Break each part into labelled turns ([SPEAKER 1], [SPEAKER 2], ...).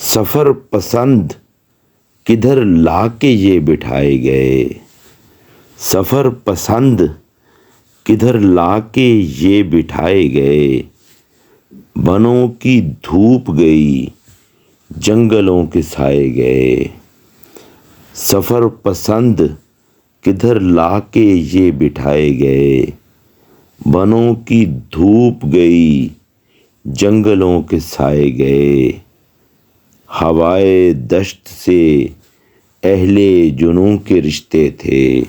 [SPEAKER 1] سفر پسند کدھر لا کے یہ بٹھائے گئے، سفر پسند کدھر لا کے یہ بٹھائے گئے، بنوں کی دھوپ گئی جنگلوں کے سائے گئے، سفر پسند کدھر لا کے یہ بٹھائے گئے، بنوں کی دھوپ گئی جنگلوں کے سائے گئے، ہوائے دشت سے اہل جنوں کے رشتے تھے،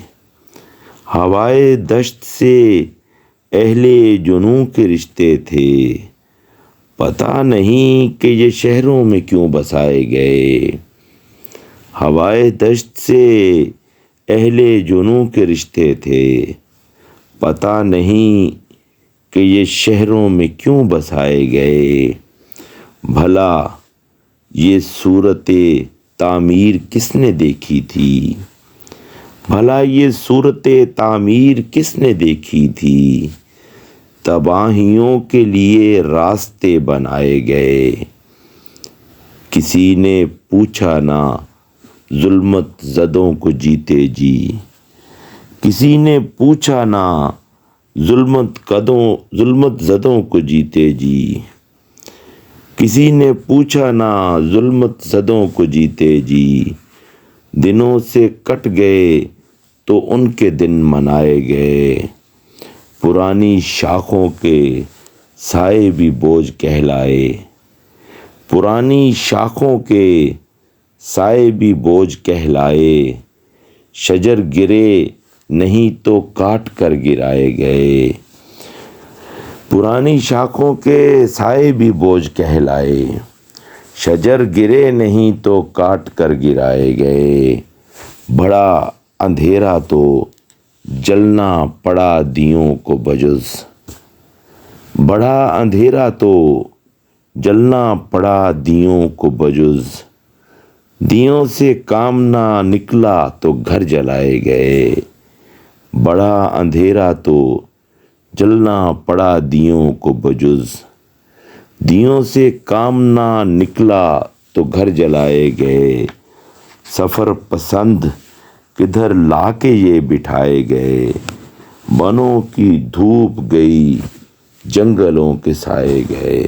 [SPEAKER 1] ہوائے دشت سے اہل جنوں کے رشتے تھے، پتہ نہیں کہ یہ شہروں میں کیوں بسائے گئے، ہوائے دشت سے اہل جنوں کے رشتے تھے، پتہ نہیں کہ یہ شہروں میں کیوں بسائے گئے، بھلا یہ صورت تعمیر کس نے دیکھی تھی، بھلا یہ صورت تعمیر کس نے دیکھی تھی، تباہیوں کے لیے راستے بنائے گئے، کسی نے پوچھا نہ ظلمت زدوں کو جیتے جی، کسی نے پوچھا نہ ظلمت زدوں کو جیتے جی، کسی نے پوچھا نہ ظلمت زدوں کو جیتے جی، دنوں سے کٹ گئے تو ان کے دن منائے گئے، پرانی شاخوں کے سائے بھی بوجھ کہلائے، پرانی شاخوں کے سائے بھی بوجھ کہلائے، شجر گرے نہیں تو کاٹ کر گرائے گئے، پرانی شاخوں کے سائے بھی بوجھ کہلائے، شجر گرے نہیں تو کاٹ کر گرائے گئے، بڑا اندھیرا تو جلنا پڑا دیوں کو بجز، بڑا اندھیرا تو جلنا پڑا دیوں کو بجز، دیوں سے کام نہ نکلا تو گھر جلائے گئے، بڑا اندھیرا تو جلنا پڑا دیوں کو بجز، دیوں سے کام نہ نکلا تو گھر جلائے گئے، سفر پسند کدھر لا کے یہ بٹھائے گئے، بنوں کی دھوپ گئی جنگلوں کے سائے گئے۔